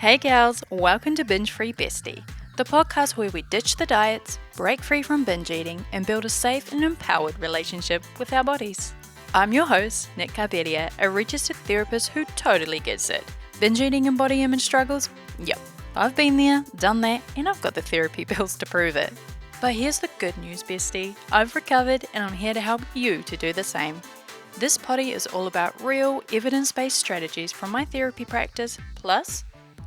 Hey gals, welcome to Binge Free Bestie, the podcast where we ditch the diets, break free from binge eating, and build a safe and empowered relationship with our bodies. I'm your host, Nick Carberia, a registered therapist who totally gets it. Binge eating and body image struggles? Yep, I've been there, done that, and I've got the therapy bills to prove it. But here's the good news, bestie. I've recovered and I'm here to help you to do the same. This potty is all about real, evidence-based strategies from my therapy practice, plus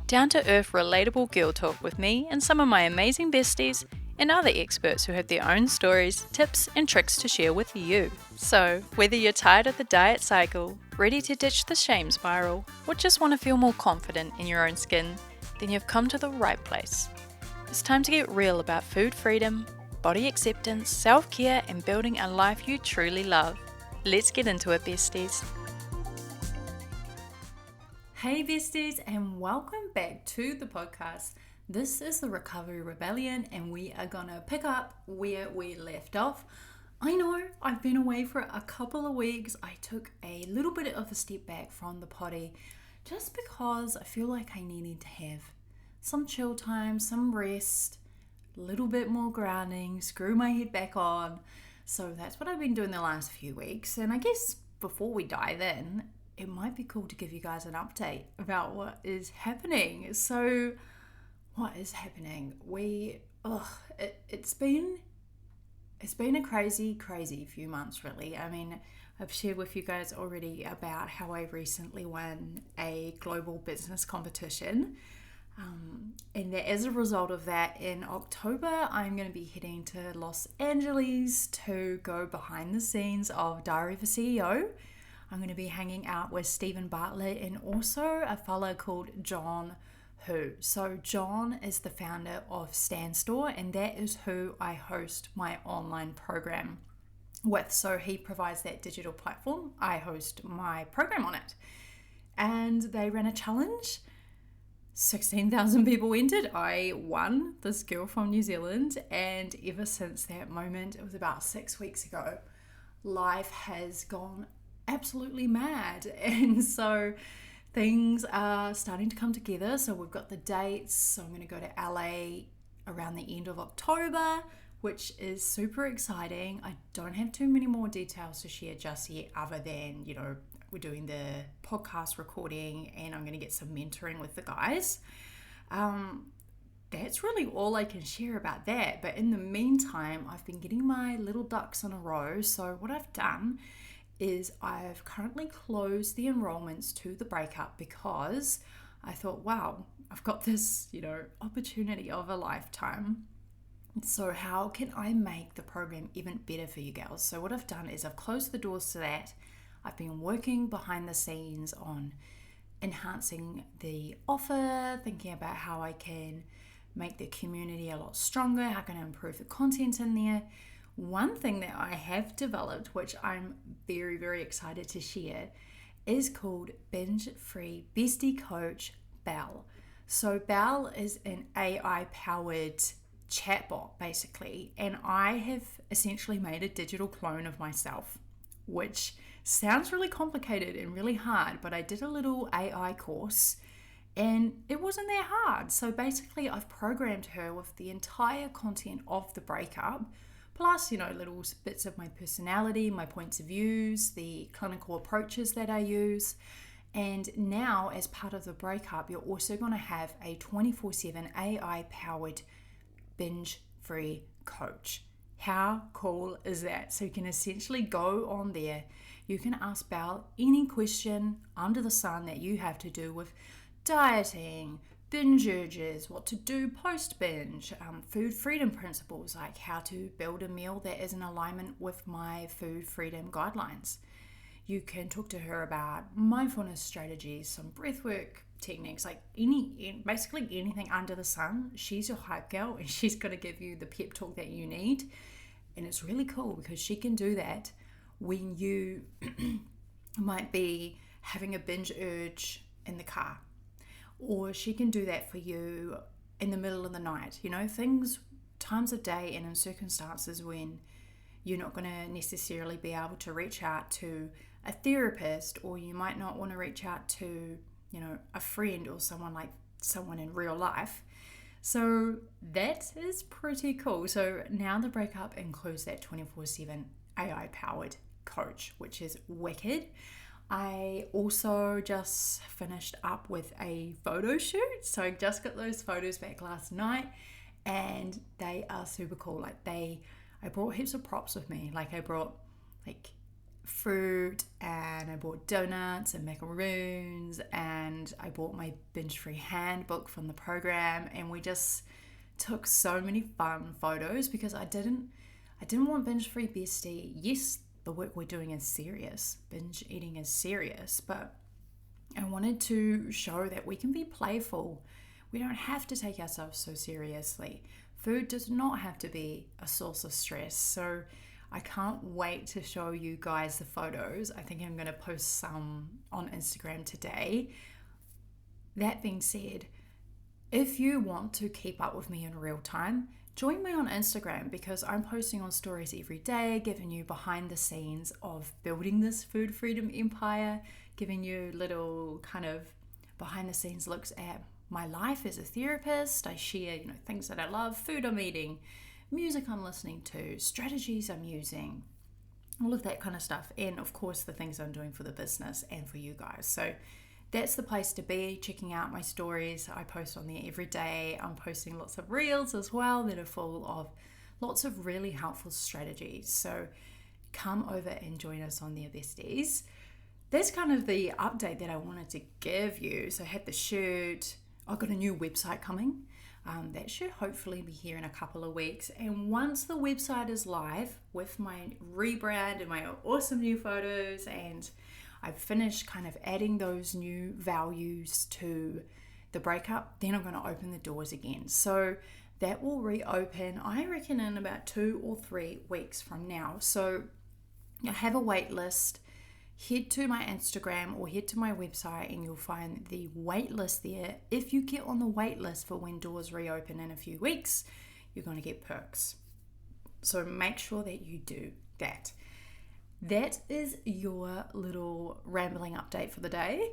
down-to-earth, relatable girl talk with me and some of my amazing besties and other experts who have their own stories, tips, and tricks to share with you. So, whether you're tired of the diet cycle, ready to ditch the shame spiral, or just want to feel more confident in your own skin, then you've come to the right place. It's time to get real about food freedom, body acceptance, self-care, and building a life you truly love. Let's get into it, besties. Hey besties, and welcome back to the podcast. This is the Recovery Rebellion, and we are gonna pick up where we left off. I know I've been away for a couple of weeks. I took a little bit of a step back from the potty just because I feel like I needed to have some chill time, some rest, a little bit more grounding, screw my head back on. So that's what I've been doing the last few weeks. And I guess before we dive in, it might be cool to give you guys an update about what is happening. So what is happening? It's been a crazy few months, really. I mean, I've shared with you guys already about how I recently won a global business competition. And as a result of that, in October, I'm going to be heading to Los Angeles to go behind the scenes of Diary of a CEO. I'm going to be hanging out with Stephen Bartlett and also a fellow called John Hu. So John is the founder of Stan Store, and that is who I host my online program with. So he provides that digital platform. I host my program on it. And they ran a challenge. 16,000 people entered. I won, this girl from New Zealand, and ever since that moment, it was about 6 weeks ago, life has gone absolutely mad. And so things are starting to come together. So we've got the dates. So I'm going to go to LA around the end of October, which is super exciting. I don't have too many more details to share just yet, other than, we're doing the podcast recording and I'm going to get some mentoring with the guys. That's really all I can share about that. But in the meantime, I've been getting my little ducks in a row. So what I've done is I've currently closed the enrollments to the breakup because I thought, wow, I've got this, opportunity of a lifetime. So how can I make the program even better for you girls? So what I've done is I've closed the doors to that. I've been working behind the scenes on enhancing the offer, thinking about how I can make the community a lot stronger, how can I improve the content in there. One thing that I have developed, which I'm very, very excited to share, is called Binge Free Bestie Coach Belle. So Belle is an AI-powered chatbot, basically, and I have essentially made a digital clone of myself, which sounds really complicated and really hard, but I did a little AI course and it wasn't that hard. So basically I've programmed her with the entire content of the breakup, plus, little bits of my personality, my points of views, the clinical approaches that I use. And now, as part of the breakup, you're also going to have a 24/7 AI-powered binge-free coach. How cool is that? So you can essentially go on there. You can ask Belle any question under the sun that you have to do with dieting, binge urges, what to do post-binge, food freedom principles, like how to build a meal that is in alignment with my food freedom guidelines. You can talk to her about mindfulness strategies, some breathwork techniques, like basically anything under the sun. She's your hype girl and she's going to give you the pep talk that you need. And it's really cool because she can do that when you might be having a binge urge in the car. Or she can do that for you in the middle of the night. Times of day and in circumstances when you're not going to necessarily be able to reach out to a therapist, or you might not want to reach out to, a friend or someone like someone in real life. So that is pretty cool. So now the breakup includes that 24/7 AI powered coach, which is wicked. I also just finished up with a photo shoot. So I just got those photos back last night and they are super cool. I brought heaps of props with me. Like I brought fruit and I bought donuts and macaroons and I bought my binge free handbook from the program, and we just took so many fun photos because I didn't want binge free bestie. Yes, the work we're doing is serious. Binge eating is serious, but I wanted to show that we can be playful. We don't have to take ourselves so seriously. Food does not have to be a source of stress. So I can't wait to show you guys the photos. I think I'm going to post some on Instagram today. That being said, if you want to keep up with me in real time, join me on Instagram because I'm posting on stories every day, giving you behind the scenes of building this food freedom empire, giving you little kind of behind the scenes looks at my life as a therapist. I share, things that I love, food I'm eating, music I'm listening to, strategies I'm using, all of that kind of stuff. And of course, the things I'm doing for the business and for you guys. So that's the place to be, checking out my stories. I post on there every day. I'm posting lots of reels as well that are full of lots of really helpful strategies. So come over and join us on there, besties. That's kind of the update that I wanted to give you. So I had the shoot. I've got a new website coming. That should hopefully be here in a couple of weeks. And once the website is live with my rebrand and my awesome new photos, and I've finished kind of adding those new values to the breakup, then I'm going to open the doors again. So that will reopen, I reckon, in about 2 or 3 weeks from now. So I have a wait list. Head to my Instagram or head to my website and you'll find the wait list there. If you get on the wait list for when doors reopen in a few weeks, you're going to get perks. So make sure that you do that. That is your little rambling update for the day.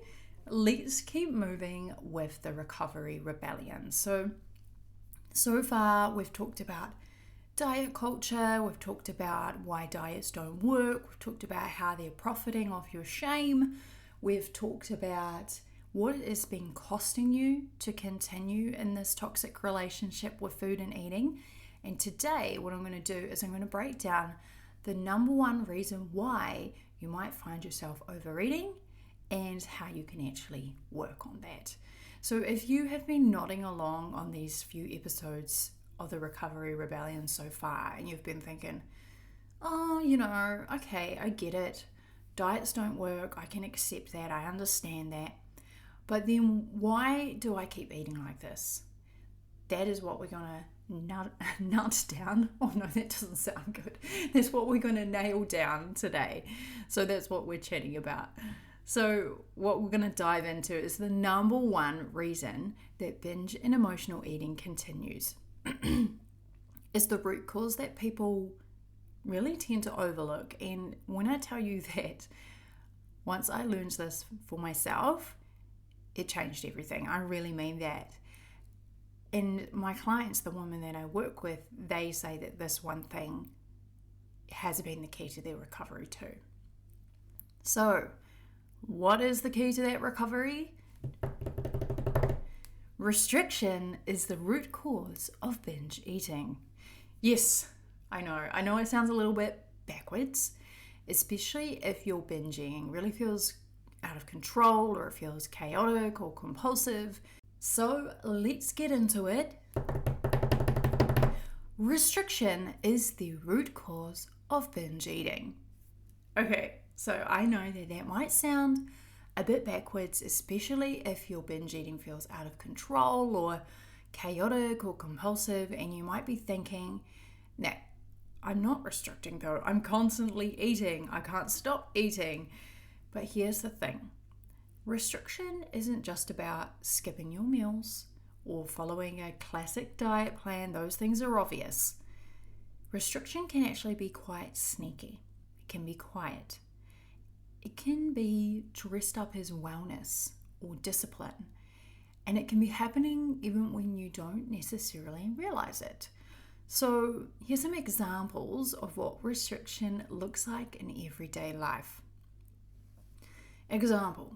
Let's keep moving with the recovery rebellion. So far we've talked about diet culture, we've talked about why diets don't work, we've talked about how they're profiting off your shame, we've talked about what it has been costing you to continue in this toxic relationship with food and eating. And today what I'm going to do is I'm going to break down the number one reason why you might find yourself overeating and how you can actually work on that. So if you have been nodding along on these few episodes of the Recovery Rebellion so far and you've been thinking, okay, I get it. Diets don't work. I can accept that. I understand that. But then why do I keep eating like this? That is what we're going to nut down. Oh no, that doesn't sound good. That's what we're going to nail down today. So that's what we're chatting about. So what we're going to dive into is the number one reason that binge and emotional eating continues. Is the root cause that people really tend to overlook. And when I tell you that, once I learned this for myself, it changed everything. I really mean that. And my clients, the women that I work with, they say that this one thing has been the key to their recovery too. So, what is the key to that recovery? Restriction is the root cause of binge eating. Yes, I know it sounds a little bit backwards, especially if your binge eating really feels out of control or it feels chaotic or compulsive. So let's get into it. Restriction is the root cause of binge eating. Okay, so I know that might sound a bit backwards, especially if your binge eating feels out of control or chaotic or compulsive, and you might be thinking, nah, I'm not restricting though, I'm constantly eating, I can't stop eating. But here's the thing, restriction isn't just about skipping your meals or following a classic diet plan. Those things are obvious. Restriction can actually be quite sneaky. It can be quiet. It can be dressed up as wellness or discipline. And it can be happening even when you don't necessarily realize it. So here's some examples of what restriction looks like in everyday life. Example,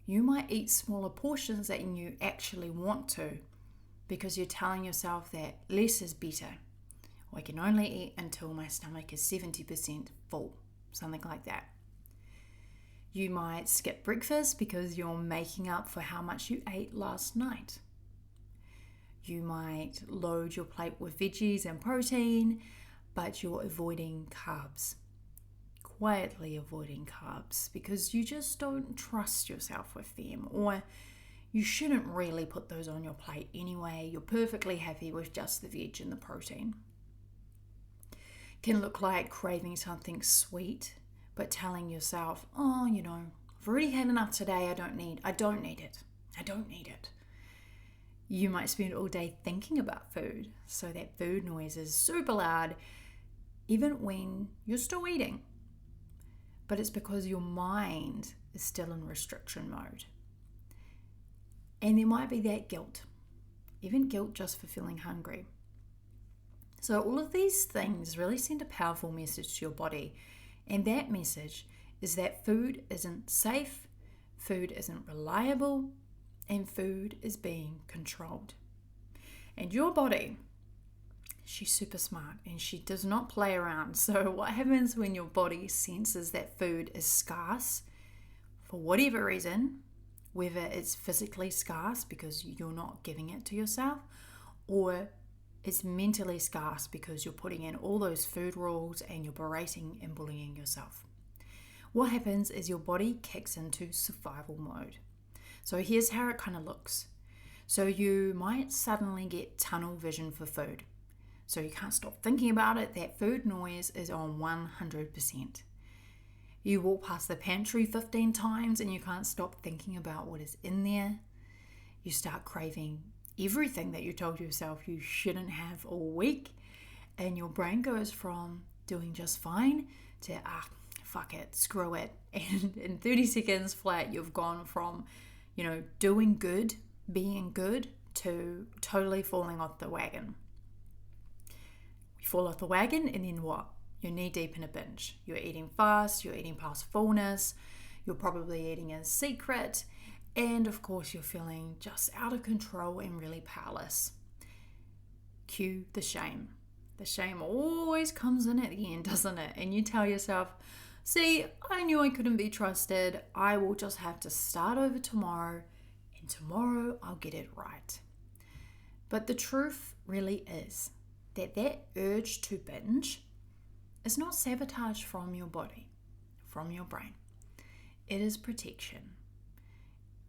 you might eat smaller portions than you actually want to because you're telling yourself that less is better. Or I can only eat until my stomach is 70% full, something like that. You might skip breakfast because you're making up for how much you ate last night. You might load your plate with veggies and protein, but you're avoiding carbs. Quietly avoiding carbs because you just don't trust yourself with them, or you shouldn't really put those on your plate anyway. You're perfectly happy with just the veg and the protein. Can look like craving something sweet, but telling yourself, I've already had enough today. I don't need it. You might spend all day thinking about food, so that food noise is super loud, even when you're still eating. But it's because your mind is still in restriction mode. And there might be that guilt, even guilt just for feeling hungry. So all of these things really send a powerful message to your body. And that message is that food isn't safe, food isn't reliable, and food is being controlled. And your body, she's super smart and she does not play around. So what happens when your body senses that food is scarce for whatever reason, whether it's physically scarce because you're not giving it to yourself, or it's mentally scarce because you're putting in all those food rules and you're berating and bullying yourself. What happens is your body kicks into survival mode. So here's how it kind of looks. So you might suddenly get tunnel vision for food. So you can't stop thinking about it. That food noise is on 100%. You walk past the pantry 15 times and you can't stop thinking about what is in there. You start craving everything that you told yourself you shouldn't have all week. And your brain goes from doing just fine to, fuck it, screw it. And in 30 seconds flat, you've gone from, doing good, being good, to totally falling off the wagon. You fall off the wagon and then what? You're knee deep in a binge. You're eating fast, you're eating past fullness, you're probably eating in secret, and of course you're feeling just out of control and really powerless. Cue the shame. The shame always comes in at the end, doesn't it? And you tell yourself, see, I knew I couldn't be trusted. I will just have to start over tomorrow, and tomorrow I'll get it right. But the truth really is that urge to binge is not sabotage from your body, from your brain. It is protection.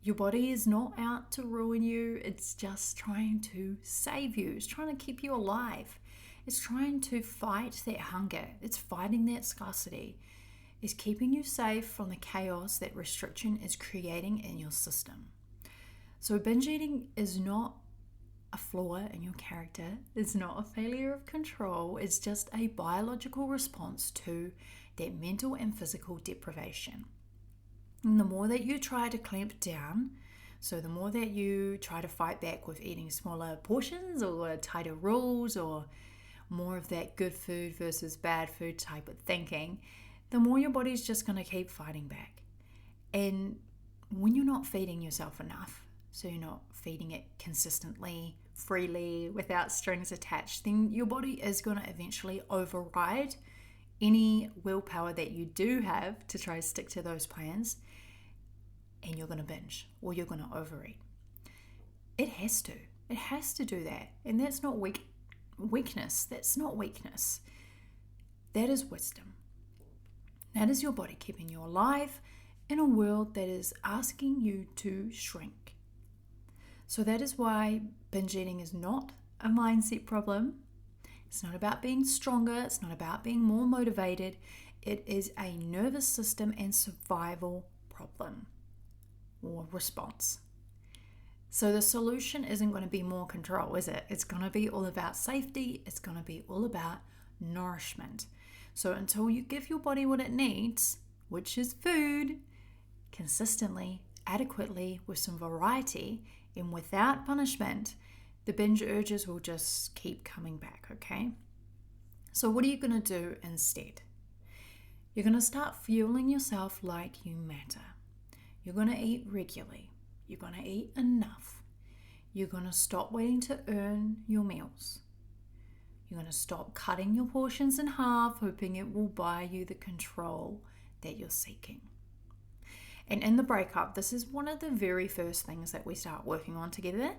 Your body is not out to ruin you. It's just trying to save you. It's trying to keep you alive. It's trying to fight that hunger. It's fighting that scarcity. It's keeping you safe from the chaos that restriction is creating in your system. So binge eating is not a flaw in your character. It's not a failure of control. It's just a biological response to that mental and physical deprivation. And the more that you try to clamp down, so the more that you try to fight back with eating smaller portions or tighter rules or more of that good food versus bad food type of thinking, the more your body's just going to keep fighting back. And when you're not feeding yourself enough, so you're not feeding it consistently, freely, without strings attached, then your body is going to eventually override any willpower that you do have to try to stick to those plans, and you're going to binge or you're going to overeat. It has to do that. And that's not weakness. That's not weakness. That is wisdom. That is your body keeping you alive in a world that is asking you to shrink. So that is why binge eating is not a mindset problem. It's not about being stronger. It's not about being more motivated. It is a nervous system and survival problem or response. So the solution isn't going to be more control, is it? It's going to be all about safety. It's going to be all about nourishment. So until you give your body what it needs, which is food, consistently, adequately, with some variety, And without punishment, the binge urges will just keep coming back, okay? So what are you going to do instead? You're going to start fueling yourself like you matter. You're going to eat regularly. You're going to eat enough. You're going to stop waiting to earn your meals. You're going to stop cutting your portions in half, hoping it will buy you the control that you're seeking. And in the breakup, this is one of the very first things that we start working on together.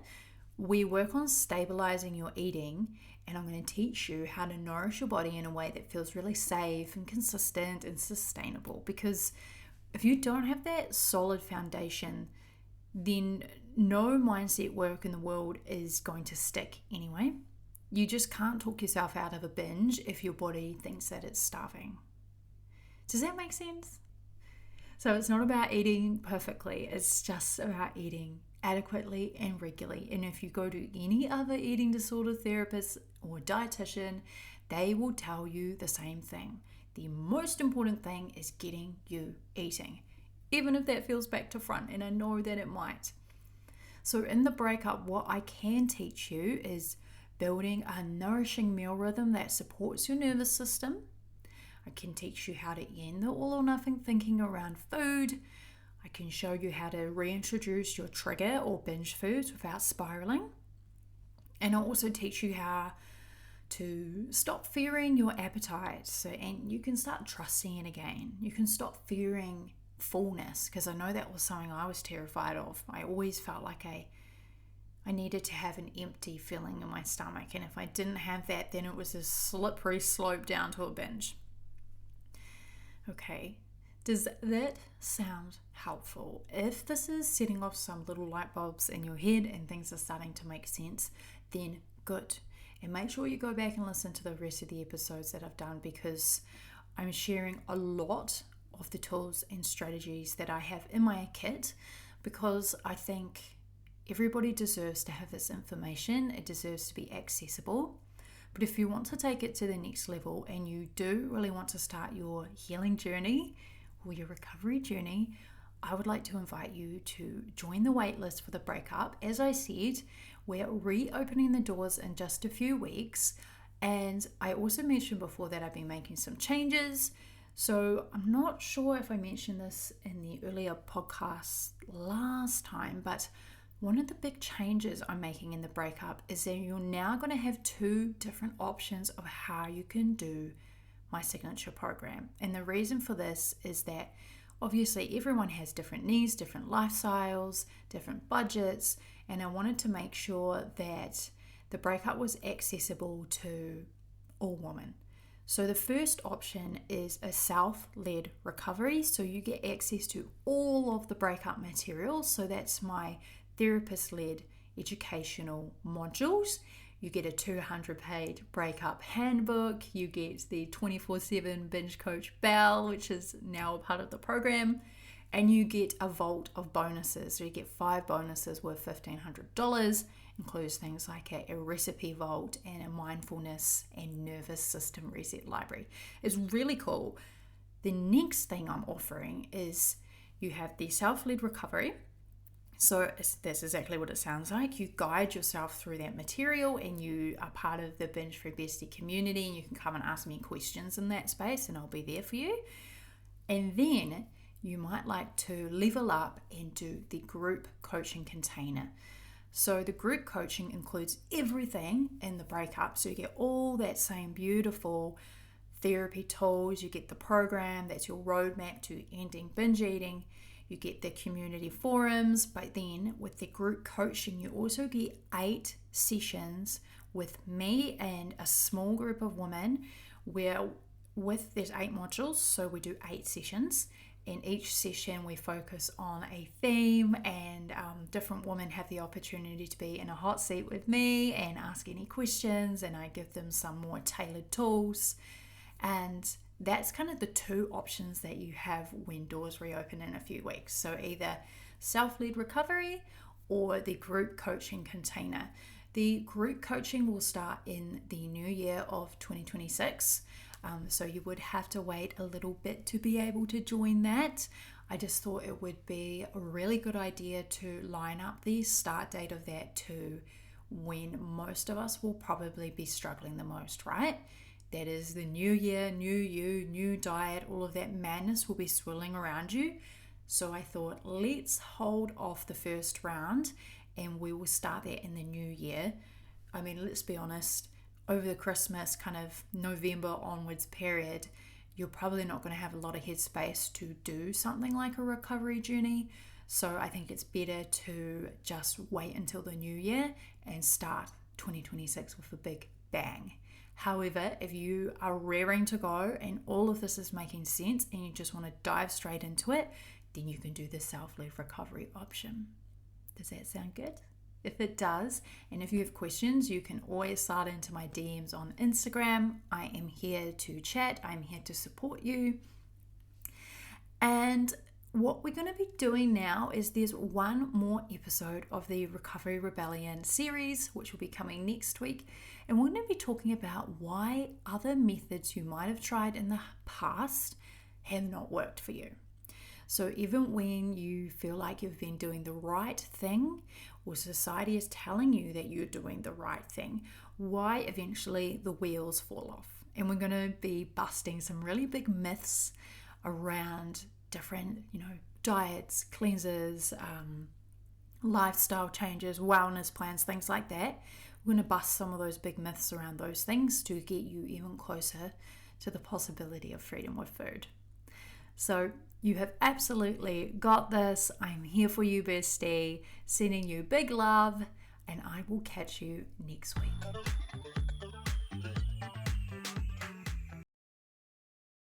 We work on stabilizing your eating, and I'm going to teach you how to nourish your body in a way that feels really safe and consistent and sustainable. Because if you don't have that solid foundation, then no mindset work in the world is going to stick anyway. You just can't talk yourself out of a binge if your body thinks that it's starving. Does that make sense? So it's not about eating perfectly, it's just about eating adequately and regularly. And if you go to any other eating disorder therapist or dietitian, they will tell you the same thing. The most important thing is getting you eating, even if that feels back to front, and I know that it might. So in the breakup, what I can teach you is building a nourishing meal rhythm that supports your nervous system. I can teach you how to end the all or nothing thinking around food. I can show you how to reintroduce your trigger or binge foods without spiraling. And I'll also teach you how to stop fearing your appetite. And you can start trusting it again. You can stop fearing fullness, because I know that was something I was terrified of. I always felt like I needed to have an empty feeling in my stomach. And if I didn't have that, then it was a slippery slope down to a binge. Okay, does that sound helpful? If this is setting off some little light bulbs in your head and things are starting to make sense, then good. And make sure you go back and listen to the rest of the episodes that I've done, because I'm sharing a lot of the tools and strategies that I have in my kit, because I think everybody deserves to have this information. It deserves to be accessible. But if you want to take it to the next level and you do really want to start your healing journey or your recovery journey, I would like to invite you to join the waitlist for the breakup. As I said, we're reopening the doors in just a few weeks. And I also mentioned before that I've been making some changes. So I'm not sure if I mentioned this in the earlier podcast last time, but one of the big changes I'm making in the breakup is that you're now going to have 2 different options of how you can do my signature program. And the reason for this is that obviously everyone has different needs, different lifestyles, different budgets, and I wanted to make sure that the breakup was accessible to all women. So the first option is a self-led recovery. So you get access to all of the breakup materials. So that's my therapist-led educational modules. You get a 200-page breakup handbook. You get the 24/7 binge coach bell, which is now a part of the program. And you get a vault of bonuses. So you get 5 bonuses worth $1,500. Includes things like a recipe vault and a mindfulness and nervous system reset library. It's really cool. The next thing I'm offering is you have the self-led recovery. So that's exactly what it sounds like. You guide yourself through that material and you are part of the Binge Free Bestie community, and you can come and ask me questions in that space and I'll be there for you. And then you might like to level up and do the group coaching container. So the group coaching includes everything in the breakup. So you get all that same beautiful therapy tools. You get the program, that's your roadmap to ending binge eating. You get the community forums, but then with the group coaching, you also get 8 sessions with me and a small group of women where there's 8 modules. So we do 8 sessions. In each session, we focus on a theme, and different women have the opportunity to be in a hot seat with me and ask any questions, and I give them some more tailored tools. And that's kind of the 2 options that you have when doors reopen in a few weeks. So either self-led recovery or the group coaching container. The group coaching will start in the new year of 2026. So you would have to wait a little bit to be able to join that. I just thought it would be a really good idea to line up the start date of that to when most of us will probably be struggling the most, right? That is the new year, new you, new diet, all of that madness will be swirling around you. So I thought, let's hold off the first round and we will start that in the new year. I mean, let's be honest, over the Christmas, kind of November onwards period, you're probably not going to have a lot of headspace to do something like a recovery journey. So I think it's better to just wait until the new year and start 2026 with a big bang. However, if you are raring to go and all of this is making sense and you just want to dive straight into it, then you can do the self-led recovery option. Does that sound good? If it does, and if you have questions, you can always slide into my DMs on Instagram. I am here to chat. I'm here to support you. And what we're going to be doing now is there's one more episode of the Recovery Rebellion series, which will be coming next week. And we're going to be talking about why other methods you might have tried in the past have not worked for you. So even when you feel like you've been doing the right thing, or society is telling you that you're doing the right thing, why eventually the wheels fall off. And we're going to be busting some really big myths around different, diets, cleanses, lifestyle changes, wellness plans, things like that. We're going to bust some of those big myths around those things to get you even closer to the possibility of freedom with food. So you have absolutely got this. I'm here for you, bestie. Sending you big love, and I will catch you next week.